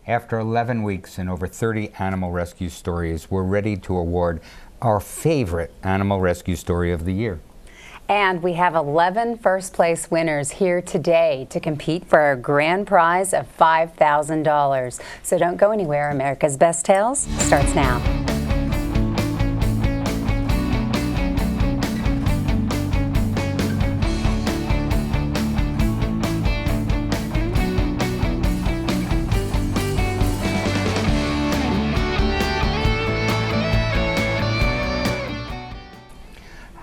After 11 weeks and over 30 animal rescue stories, we're ready to award our favorite animal rescue story of the year. And we have 11 first place winners here today to compete for our grand prize of $5,000. So don't go anywhere. America's Best Tales starts now.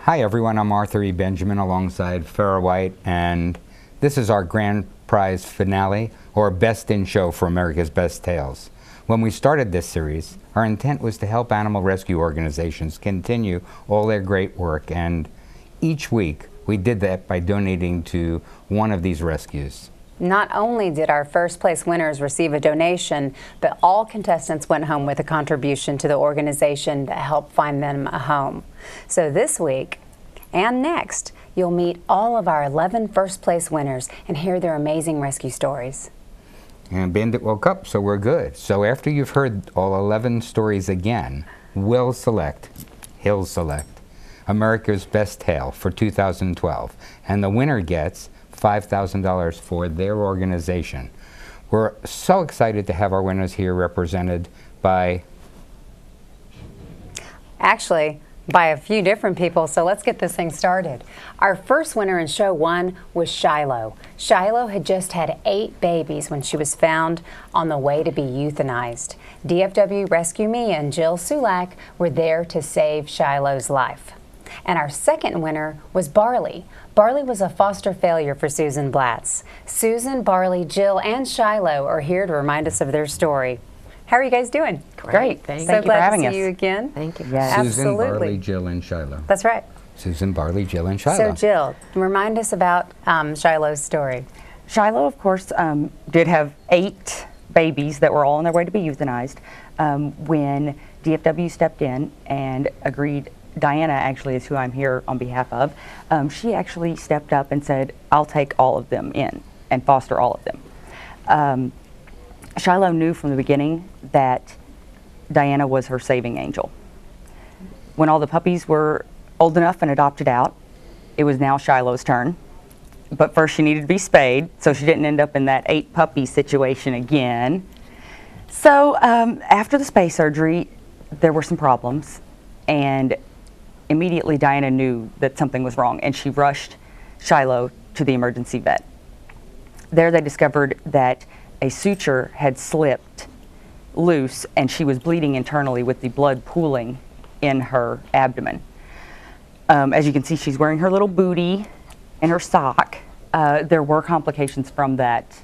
Hi everyone, I'm Arthur E. Benjamin alongside Farrah White, and this is our grand prize finale, or Best in Show for America's Best Tales. When we started this series, our intent was to help animal rescue organizations continue all their great work, and each week we did that by donating to one of these rescues. Not only did our first place winners receive a donation, but all contestants went home with a contribution to the organization that helped find them a home. So this week and next, you'll meet all of our 11 first place winners and hear their amazing rescue stories. And Bandit woke up, so we're good. So after you've heard all 11 stories again, he'll select America's Best Tale for 2012, and the winner gets $5,000 for their organization. We're so excited to have our winners here represented by a few different people, so let's get this thing started. Our first winner in show one was Shiloh. Shiloh had just had 8 babies when she was found on the way to be euthanized. DFW Rescue Me and Jill Sulak were there to save Shiloh's life. And our second winner was Barley. Barley was a foster failure for Susan Blatz. Susan, Barley, Jill, and Shiloh are here to remind us of their story. How are you guys doing? Great. Thank you so for glad having to us. see you again. Thank you. Susan, Absolutely. Barley, Jill, and Shiloh. That's right. Susan, Barley, Jill, and Shiloh. So Jill, remind us about Shiloh's story. Shiloh, of course, did have 8 babies that were all on their way to be euthanized when DFW stepped in and agreed. Diana actually is who I'm here on behalf of. She actually stepped up and said, I'll take all of them in and foster all of them. Shiloh knew from the beginning that Diana was her saving angel. When all the puppies were old enough and adopted out, it was now Shiloh's turn. But first she needed to be spayed, so she didn't end up in that 8 puppy situation again. So after the spay surgery, there were some problems, and immediately Diana knew that something was wrong, and she rushed Shiloh to the emergency vet. There they discovered that a suture had slipped loose and she was bleeding internally with the blood pooling in her abdomen. As you can see, she's wearing her little bootie and her sock. There were complications from that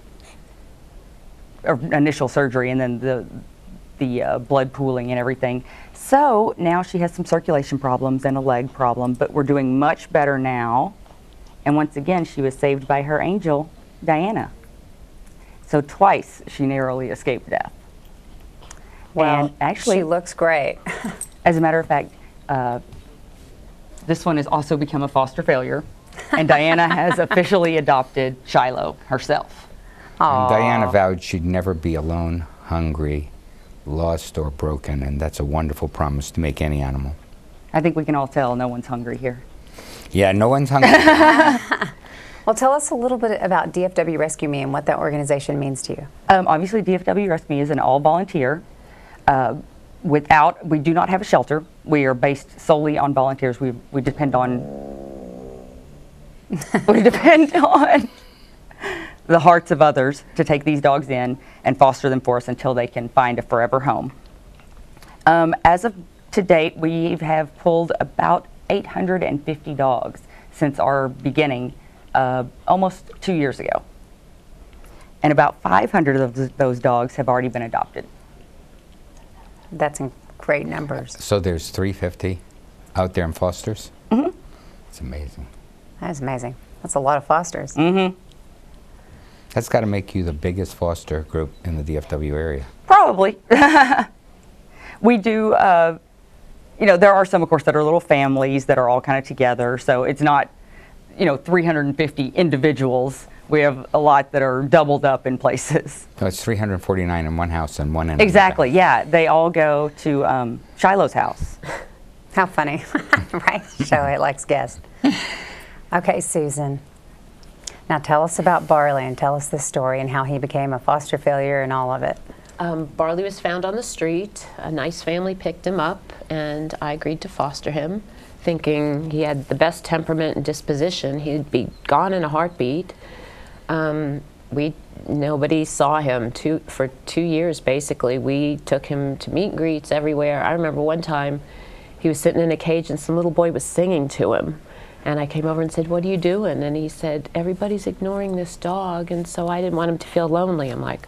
initial surgery and then the blood pooling and everything. So now she has some circulation problems and a leg problem, but we're doing much better now. And once again, she was saved by her angel, Diana. So twice she narrowly escaped death. Well, and actually, she looks great. As a matter of fact, this one has also become a foster failure, and Diana has officially adopted Shiloh herself. And Diana vowed she'd never be alone, hungry, lost, or broken, and that's a wonderful promise to make any animal. I think we can all tell no one's hungry here. Yeah, no one's hungry. Well, tell us a little bit about DFW Rescue Me and what that organization means to you. Obviously, DFW Rescue Me is an all-volunteer. We do not have a shelter. We are based solely on volunteers. We depend on the hearts of others to take these dogs in and foster them for us until they can find a forever home. As of to date, we have pulled about 850 dogs since our beginning almost 2 years ago. And about 500 of those dogs have already been adopted. That's great numbers. So there's 350 out there in fosters? Mm-hmm. It's amazing. That is amazing. That's a lot of fosters. Mm-hmm. That's got to make you the biggest foster group in the DFW area. Probably. We do, there are some, of course, that are little families that are all kind of together. So it's not, 350 individuals we have a lot that are doubled up in places. So it's 349 in one house and one in Exactly, yeah. They all go to Shiloh's house. How funny, right? Shiloh likes guests. Okay, Susan. Now tell us about Barley and tell us the story and how he became a foster failure and all of it. Barley was found on the street. A nice family picked him up, and I agreed to foster him, thinking he had the best temperament and disposition. He'd be gone in a heartbeat. Nobody saw him for 2 years, basically. We took him to meet and greets everywhere. I remember one time he was sitting in a cage and some little boy was singing to him. And I came over and said, "What are you doing?" And he said, "Everybody's ignoring this dog." And so I didn't want him to feel lonely. I'm like,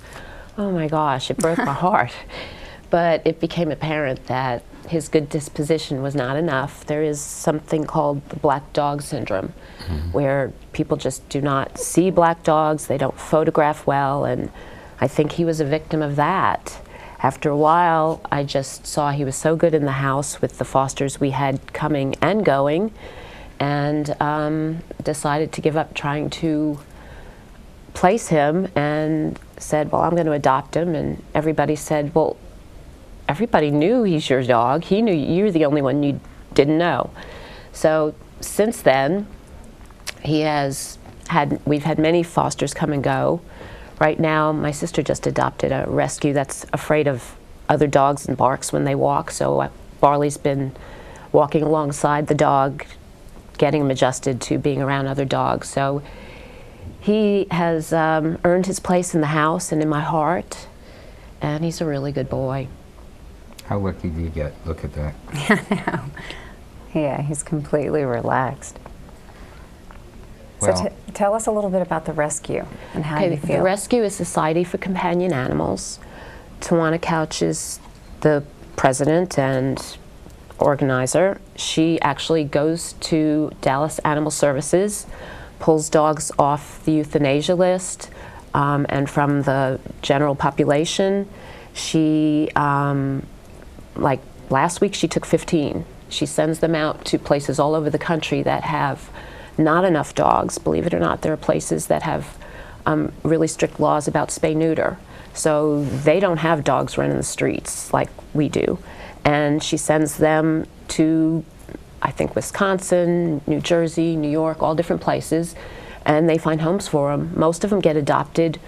oh my gosh, it broke my heart. But it became apparent that his good disposition was not enough. There is something called the black dog syndrome, where people just do not see black dogs, they don't photograph well, and I think he was a victim of that. After a while, I just saw he was so good in the house with the fosters we had coming and going, and decided to give up trying to place him and said, well, I'm going to adopt him. And everybody said, well, everybody knew he's your dog. He knew you're the only one you didn't know. So since then, we've had many fosters come and go. Right now, my sister just adopted a rescue that's afraid of other dogs and barks when they walk. So Barley's been walking alongside the dog, getting him adjusted to being around other dogs. So he has earned his place in the house and in my heart, and he's a really good boy. How lucky do you get? Look at that. Yeah, he's completely relaxed. Well, So tell us a little bit about the rescue and how you feel. The rescue is Society for Companion Animals. Tawana Couch is the president and organizer. She actually goes to Dallas Animal Services, pulls dogs off the euthanasia list, and from the general population. She, like last week, she took 15. She sends them out to places all over the country that have not enough dogs. Believe it or not, there are places that have really strict laws about spay-neuter. So they don't have dogs running the streets like we do. And she sends them to, I think, Wisconsin, New Jersey, New York, all different places, and they find homes for them. Most of them get adopted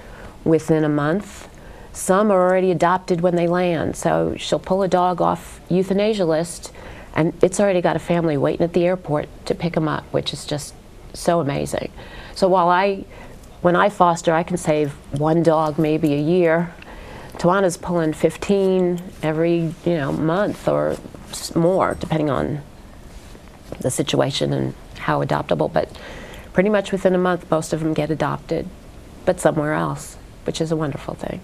within a month. Some are already adopted when they land. So she'll pull a dog off euthanasia list, and it's already got a family waiting at the airport to pick them up, which is just so amazing. So when I foster, I can save one dog maybe a year. Tawana's pulling 15 every month or more, depending on the situation and how adoptable. But pretty much within a month, most of them get adopted, but somewhere else, which is a wonderful thing.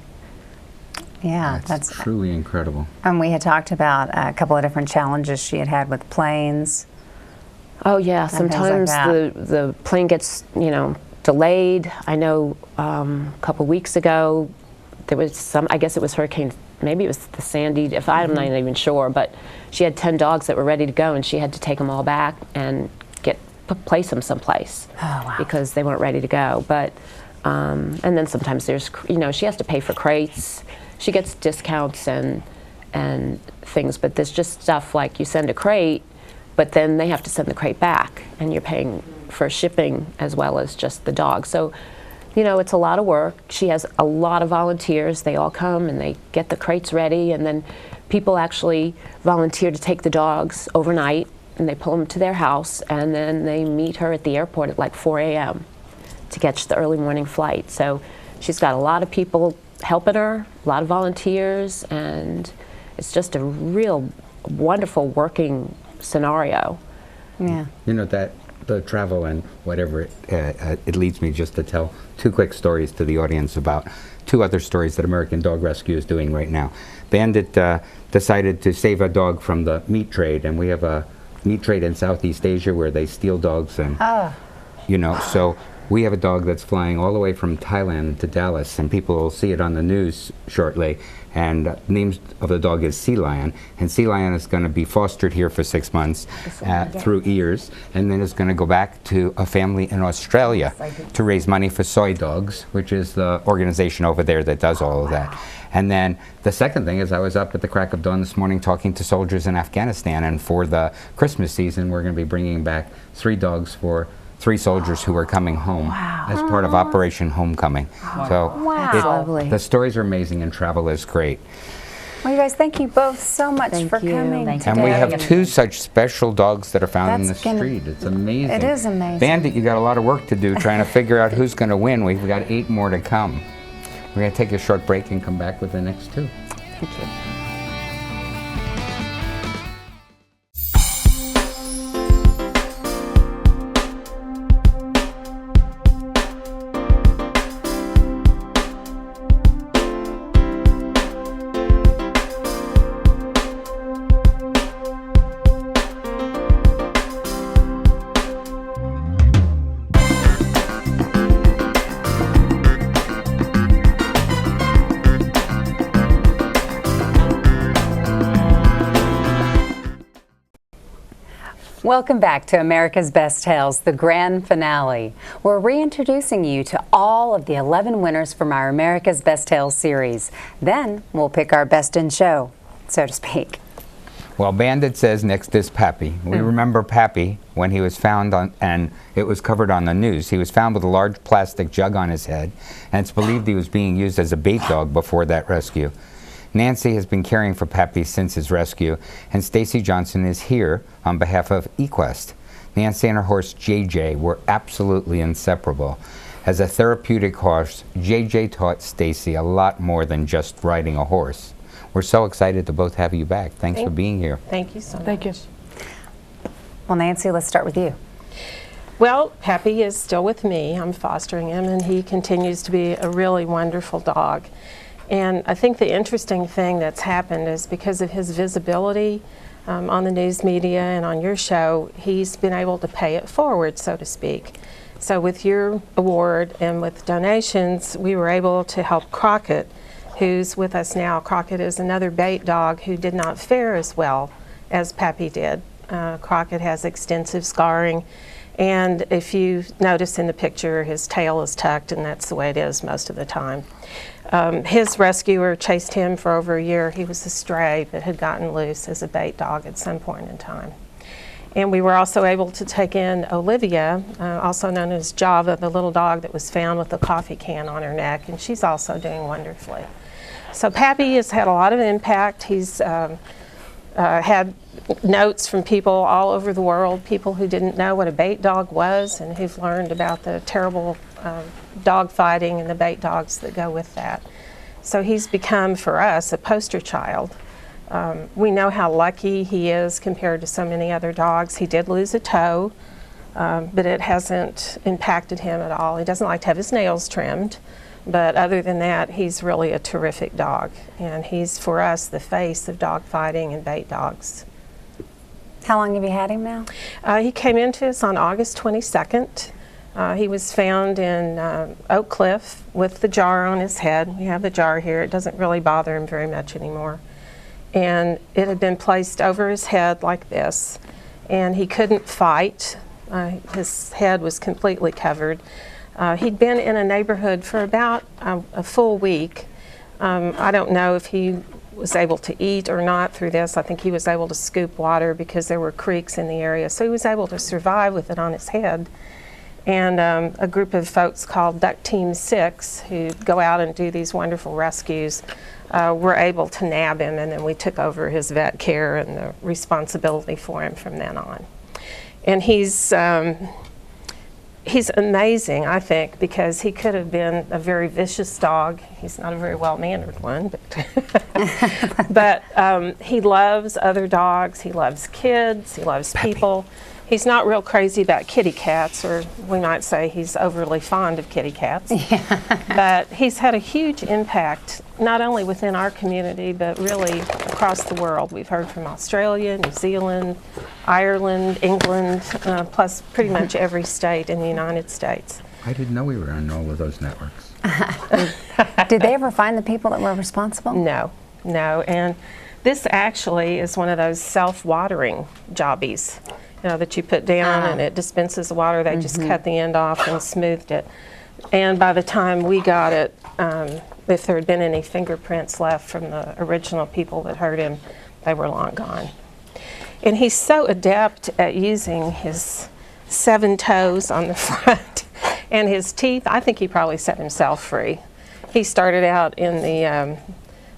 Yeah, that's truly incredible. And we had talked about a couple of different challenges she had had with planes. Oh yeah, sometimes like the plane gets delayed. I know a couple weeks ago there was some, I guess it was Hurricane, maybe it was the Sandy, I'm not even sure, but she had 10 dogs that were ready to go, and she had to take them all back and place them someplace. Oh, wow. Because they weren't ready to go. But and then sometimes there's, she has to pay for crates. She gets discounts and things, but there's just stuff like you send a crate, but then they have to send the crate back, and you're paying for shipping as well as just the dog. So, it's a lot of work. She has a lot of volunteers. They all come and they get the crates ready, and then people actually volunteer to take the dogs overnight, and they pull them to their house, and then they meet her at the airport at like 4 a.m. to catch the early morning flight. So she's got a lot of people helping her, a lot of volunteers, and it's just a real wonderful working scenario. Yeah. That the travel and whatever, it leads me just to tell two quick stories to the audience about two other stories that American Dog Rescue is doing right now. Bandit decided to save a dog from the meat trade, and we have a meat trade in Southeast Asia where they steal dogs, and so We have a dog that's flying all the way from Thailand to Dallas, and people will see it on the news shortly. And the name of the dog is Sea Lion, and Sea Lion is going to be fostered here for 6 months through ears, and then is going to go back to a family in Australia to raise money for Soy Dogs, which is the organization over there that does all of that. And then the second thing is I was up at the crack of dawn this morning talking to soldiers in Afghanistan, and for the Christmas season we're going to be bringing back 3 dogs for 3 soldiers who are coming home as part of Operation Homecoming. So Wow. the stories are amazing and travel is great. Well, you guys, thank you both so much Thank for you. coming Thank you. And we today. have 2 such special dogs that are found in the That's gonna- street. It's amazing. It is amazing. Bandit, you got a lot of work to do trying to figure out who's going to win. We've got 8 more to come. We're going to take a short break and come back with the next 2. Thank you. Welcome back to America's Best Tales, the grand finale. We're reintroducing you to all of the 11 winners from our America's Best Tales series. Then we'll pick our best in show, so to speak. Well, Bandit says next is Pappy. We remember Pappy when he was found on, and it was covered on the news. He was found with a large plastic jug on his head, and it's believed he was being used as a bait dog before that rescue. Nancy has been caring for Pappy since his rescue, and Stacy Johnson is here on behalf of eQuest. Nancy and her horse JJ were absolutely inseparable. As a therapeutic horse, JJ taught Stacy a lot more than just riding a horse. We're so excited to both have you back. Thanks for being here. Thank you so much. Thank you. Well, Nancy, let's start with you. Well, Pappy is still with me. I'm fostering him, and he continues to be a really wonderful dog. And I think the interesting thing that's happened is because of his visibility on the news media and on your show, he's been able to pay it forward, so to speak. So with your award and with donations, we were able to help Crockett, who's with us now. Crockett is another bait dog who did not fare as well as Pappy did. Crockett has extensive scarring, and if you notice in the picture, his tail is tucked, and that's the way it is most of the time. His rescuer chased him for over a year. He was a stray that had gotten loose as a bait dog at some point in time. And we were also able to take in Olivia, also known as Java, the little dog that was found with a coffee can on her neck, and she's also doing wonderfully. So Pappy has had a lot of impact. He's had notes from people all over the world, people who didn't know what a bait dog was and who've learned about the terrible dog fighting and the bait dogs that go with that. So he's become, for us, a poster child. We know how lucky he is compared to so many other dogs. He did lose a toe, but it hasn't impacted him at all. He doesn't like to have his nails trimmed, but other than that, he's really a terrific dog. And he's, for us, the face of dog fighting and bait dogs. How long have you had him now? He came into us on August 22nd. He was found in Oak Cliff with the jar on his head. We have the jar here. It doesn't really bother him very much anymore. And it had been placed over his head like this, and he couldn't fight. His head was completely covered. He'd been in a neighborhood for about a full week. I don't know if he was able to eat or not through this. I think he was able to scoop water because there were creeks in the area. So he was able to survive with it on his head. And a group of folks called Duck Team 6, who go out and do these wonderful rescues, were able to nab him, and then we took over his vet care and the responsibility for him from then on. And he's amazing, I think, because he could have been a very vicious dog. He's not a very well-mannered one, but he loves other dogs. He loves kids. He loves people. He's not real crazy about kitty cats, or we might say he's overly fond of kitty cats. But he's had a huge impact, not only within our community, but really across the world. We've heard from Australia, New Zealand, Ireland, England, plus pretty much every state in the United States. I didn't know we were on all of those networks. Did they ever find the people that were responsible? No, no. And this actually is one of those self-watering jobbies, you know, that you put down and it dispenses the water. They just cut the end off and smoothed it. And by the time we got it, if there had been any fingerprints left from the original people that hurt him, they were long gone. And he's so adept at using his 7 toes on the front and his teeth. I think he probably set himself free. He started out in the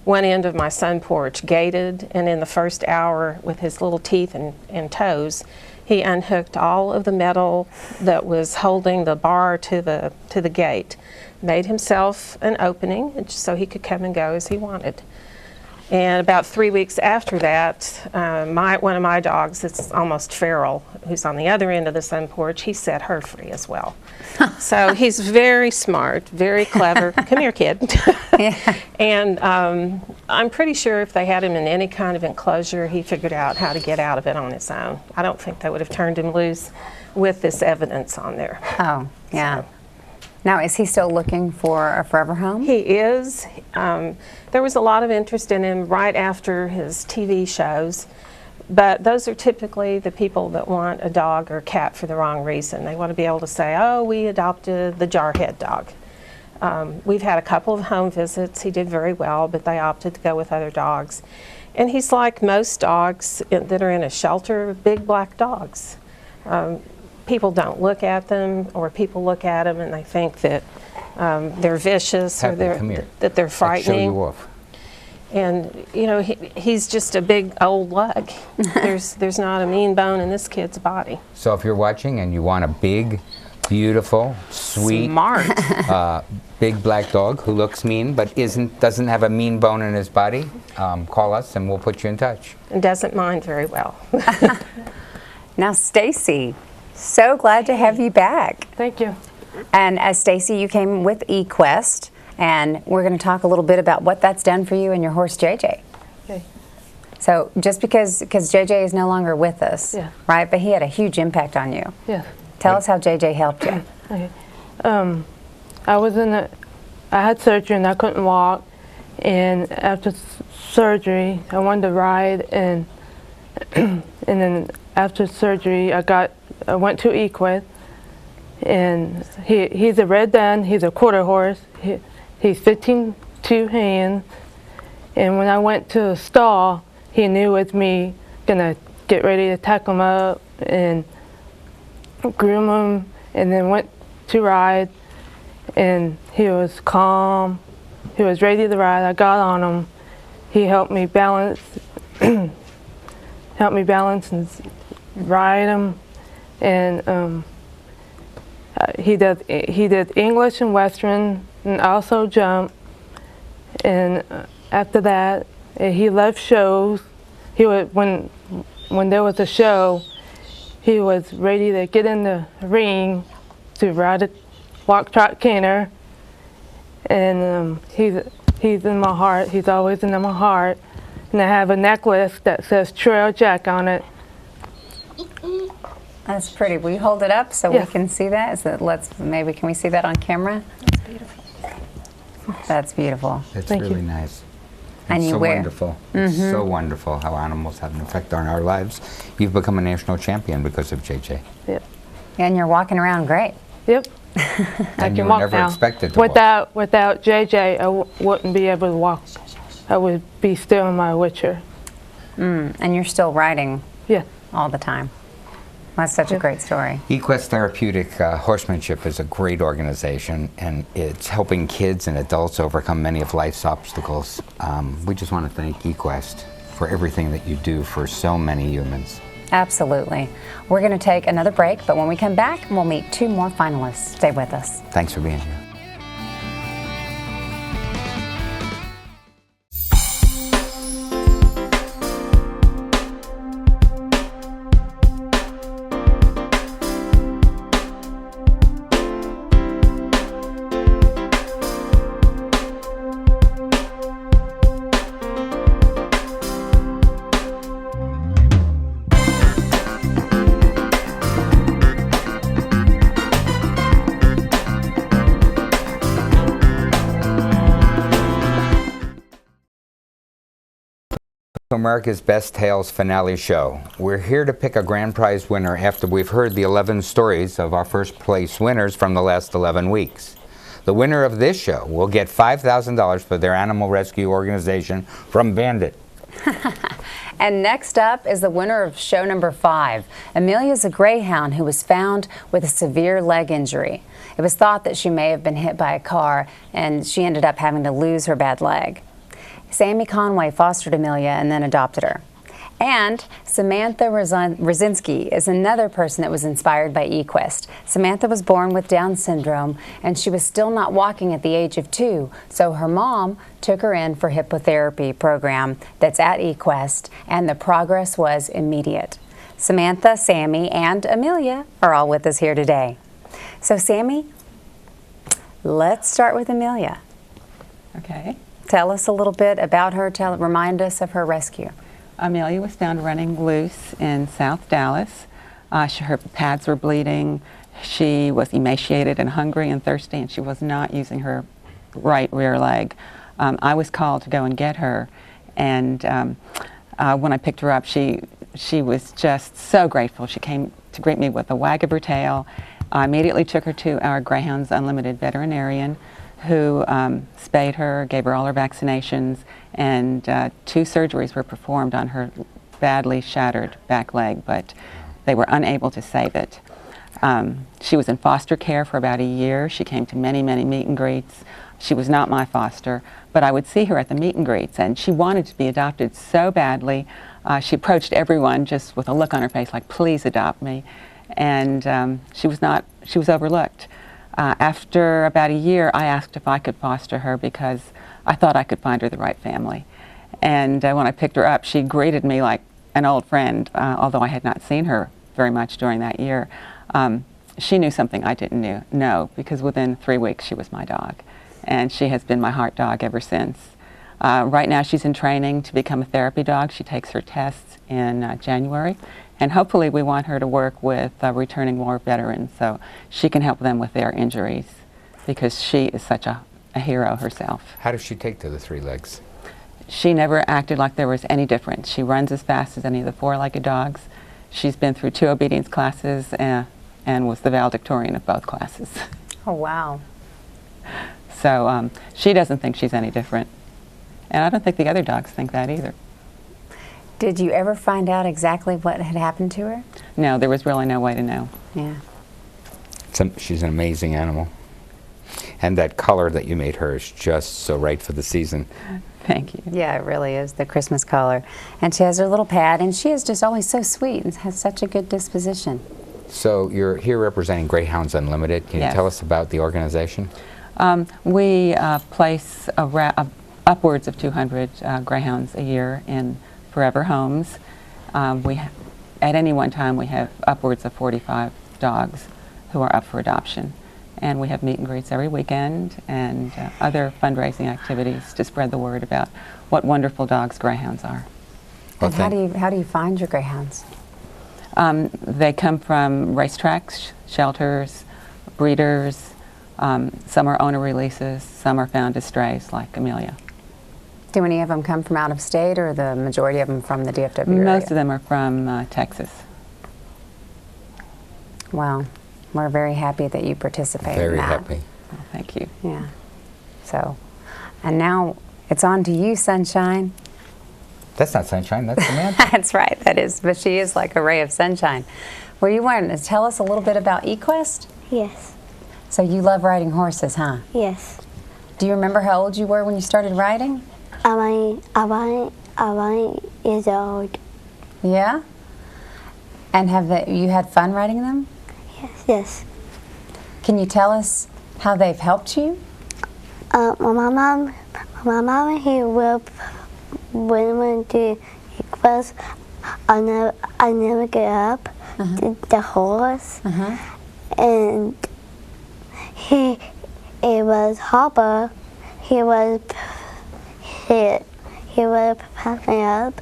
one end of my sun porch gated, and in the first hour with his little teeth and toes, he unhooked all of the metal that was holding the bar to the gate, made himself an opening so he could come and go as he wanted. And about 3 weeks after that, one of my dogs, that's almost feral, who's on the other end of the sun porch, he set her free as well. So he's very smart, very clever. Come here, kid. And I'm pretty sure if they had him in any kind of enclosure, he figured out how to get out of it on his own. I don't think they would have turned him loose with this evidence on there. Oh, yeah. So. Now, is he still looking for a forever home? He is. There was a lot of interest in him right after his TV shows, but those are typically the people that want a dog or cat for the wrong reason. They want to be able to say, oh, we adopted the jarhead dog. We've had a couple of home visits. He did very well, but they opted to go with other dogs. And he's like most dogs that are in a shelter, big black dogs. People don't look at them, or people look at them and they think that they're vicious or that they're frightening. Show you off. And you know, he's just a big old lug. There's not a mean bone in this kid's body. So if you're watching and you want a big, beautiful, sweet, Smart. big black dog who looks mean but doesn't have a mean bone in his body, call us and we'll put you in touch. And doesn't mind very well. Now, Stacy, so glad to have you back. Thank you. And as Stacy, you came with eQuest, and we're going to talk a little bit about what that's done for you and your horse JJ. Okay. So just because JJ is no longer with us, Yeah. right? But he had a huge impact on you. Yeah. Tell us how JJ helped you. Okay. I had surgery and I couldn't walk, and after surgery I wanted to ride, and and then after surgery I went to eQuest, and he's a red dun, he's a quarter horse, he's 15-2 hands, and when I went to the stall, he knew it was me gonna get ready to tack him up and groom him, and then went to ride, and he was calm, he was ready to ride. I got on him, he helped me balance and ride him, and he did English and Western, and also jump. And after that, he loved shows. He would, when there was a show, he was ready to get in the ring to ride a walk, trot, canter. And he's in my heart. He's always in my heart. And I have a necklace that says Trail Jack on it. That's pretty. Will you hold it up so Yeah. we can see that? Maybe can we see that on camera? That's beautiful. That's beautiful. It's Thank really you. nice. And It's you so wear- wonderful. It's so wonderful how animals have an effect on our lives. You've become a national champion because of JJ. Yep. And you're walking around great. Yep. I And you can were walk never now. expected to walk. Without JJ, I wouldn't be able to walk. I would be still in my wheelchair. And you're still riding Yeah. all the time. That's such a great story. eQuest Therapeutic Horsemanship is a great organization, and it's helping kids and adults overcome many of life's obstacles. We just want to thank eQuest for everything that you do for so many humans. Absolutely. We're going to take another break, but when we come back, we'll meet 2 more finalists. Stay with us. Thanks for being here. America's Best Tales finale show. We're here to pick a grand prize winner after we've heard the 11 stories of our first place winners from the last 11 weeks. The winner of this show will get $5,000 for their animal rescue organization from Bandit. And next up is the winner of show number 5. Amelia's a greyhound who was found with a severe leg injury. It was thought that she may have been hit by a car, and she ended up having to lose her bad leg. Sammy Conway fostered Amelia and then adopted her. And Samantha Rosinski is another person that was inspired by eQuest. Samantha was born with Down syndrome, and she was still not walking at the age of 2, so her mom took her in for hippotherapy program that's at eQuest, and the progress was immediate. Samantha, Sammy, and Amelia are all with us here today. So Sammy, let's start with Amelia. Okay. Tell us a little bit about her. Remind us of her rescue. Amelia was found running loose in South Dallas. Her pads were bleeding. She was emaciated and hungry and thirsty, and she was not using her right rear leg. I was called to go and get her, and when I picked her up, she was just so grateful. She came to greet me with a wag of her tail. I immediately took her to our Greyhounds Unlimited veterinarian, who spayed her, gave her all her vaccinations, and 2 surgeries were performed on her badly shattered back leg, but they were unable to save it. She was in foster care for about a year. She came to many, many meet and greets. She was not my foster, but I would see her at the meet and greets, and she wanted to be adopted so badly. She approached everyone just with a look on her face like, please adopt me. And she was overlooked. After about a year, I asked if I could foster her because I thought I could find her the right family. And when I picked her up, she greeted me like an old friend, although I had not seen her very much during that year. She knew something I didn't know, because within 3 weeks she was my dog. And she has been my heart dog ever since. Right now she's in training to become a therapy dog. She takes her tests in January. And hopefully we want her to work with returning war veterans so she can help them with their injuries, because she is such a hero herself. How does she take to the 3 legs? She never acted like there was any difference. She runs as fast as any of the 4-legged dogs. She's been through 2 obedience classes and was the valedictorian of both classes. Oh, wow. So she doesn't think she's any different. And I don't think the other dogs think that either. Did you ever find out exactly what had happened to her? No, there was really no way to know. Yeah. She's an amazing animal. And that color that you made her is just so right for the season. Thank you. Yeah, it really is, the Christmas color. And she has her little pad, and she is just always so sweet and has such a good disposition. So you're here representing Greyhounds Unlimited. Can you Yes. tell us about the organization? We place upwards of 200 greyhounds a year in forever homes. At any one time, we have upwards of 45 dogs who are up for adoption. And we have meet and greets every weekend and other fundraising activities to spread the word about what wonderful dogs greyhounds are. Well, And how do you find your greyhounds? They come from racetracks, shelters, breeders. Some are owner releases, some are found as strays, like Amelia. Do any of them come from out of state, or the majority of them from the DFW area? Most of them are from Texas. Wow. We're very happy that you participate in Very that. happy. Oh, thank you. Yeah. So, and now it's on to you, Sunshine. That's not Sunshine, that's Samantha. That's right, that is. But she is like a ray of sunshine. Well, you wanted to tell us a little bit about eQuest? Yes. So you love riding horses, huh? Yes. Do you remember how old you were when you started riding? I years old. Yeah? And you had fun riding them? Yes. Yes. Can you tell us how they've helped you? My mom, he will went to equals. I never get up the horse, and it was Hopper. He was pack me up.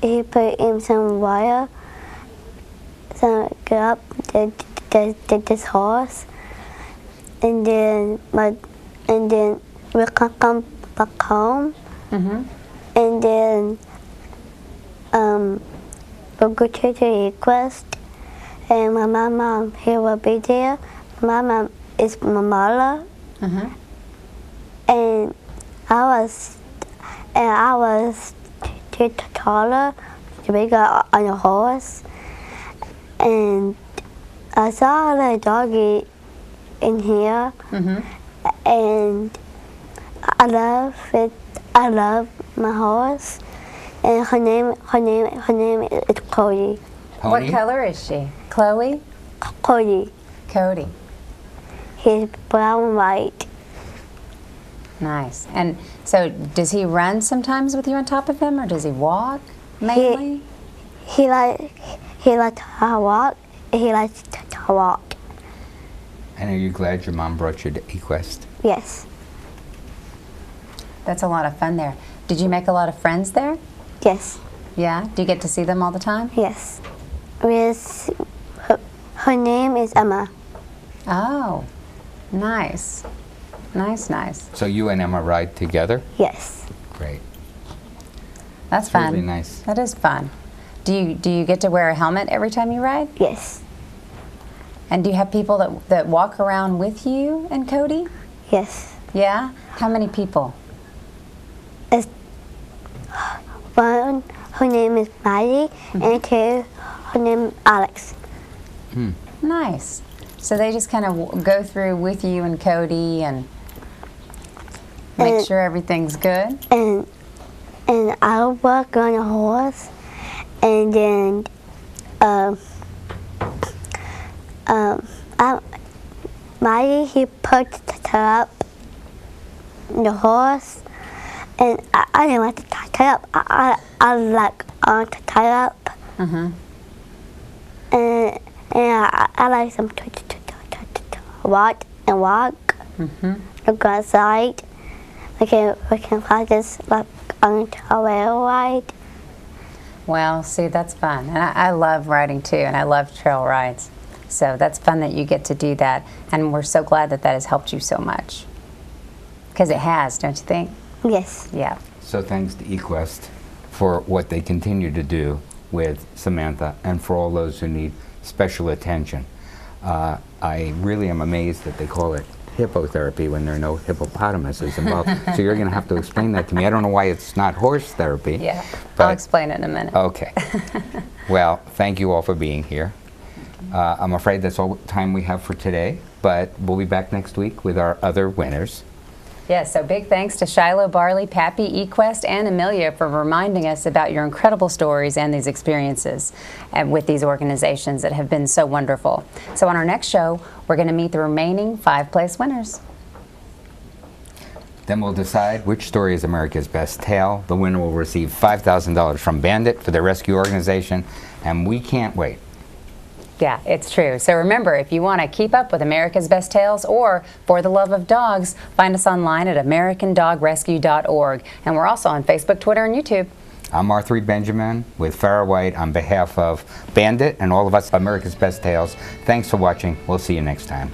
He put in some wire. So get up this horse, and then we come back home, and then we'll go to the Equest, and my mom here will be there. My mom is my mother, and I was too taller to be on a horse, and I saw the doggy in here, and I love it. I love my horse, and her name is Cody. What color is she? Chloe? Cody. Cody. He's brown and white. Nice. And so does he run sometimes with you on top of him, or does he walk mainly? He likes to walk. He likes to walk. And are you glad your mom brought you to Equest? Yes. That's a lot of fun there. Did you make a lot of friends there? Yes. Yeah? Do you get to see them all the time? Yes. Her name is Emma. Oh, nice. Nice, nice. So you and Emma ride together? Yes. Great. That's It's fun. really nice. That is fun. Do you get to wear a helmet every time you ride? Yes. And do you have people that walk around with you and Cody? Yes. Yeah? How many people? One, her name is Maddie, and two, her name is Alex. Nice. So they just kind of go through with you and Cody and make sure everything's good? And I'll work on a horse, and then Maddie, he put her up the horse, and I didn't want to tie her up. I like to tie her up, and I like them to walk and walk. To go outside. We can practice like on a rail ride. Well, see, that's fun. And I love riding too, and I love trail rides. So that's fun that you get to do that. And we're so glad that that has helped you so much. Because it has, don't you think? Yes. Yeah. So thanks to Equest for what they continue to do with Samantha and for all those who need special attention. I really am amazed that they call it hippotherapy when there are no hippopotamuses involved. So you're going to have to explain that to me. I don't know why it's not horse therapy. Yeah. But I'll explain it in a minute. Okay. Well, thank you all for being here. I'm afraid that's all the time we have for today, but we'll be back next week with our other winners. Yes, so big thanks to Shiloh, Barley, Pappy, Equest, and Amelia for reminding us about your incredible stories and these experiences with these organizations that have been so wonderful. So on our next show, we're going to meet the remaining 5-place winners. Then we'll decide which story is America's best tale. The winner will receive $5,000 from Bandit for their rescue organization, and we can't wait. Yeah, it's true. So remember, if you want to keep up with America's Best Tales or For the Love of Dogs, find us online at AmericanDogRescue.org. And we're also on Facebook, Twitter, and YouTube. I'm Arthur E. Benjamin with Farrah White on behalf of Bandit and all of us America's Best Tales. Thanks for watching. We'll see you next time.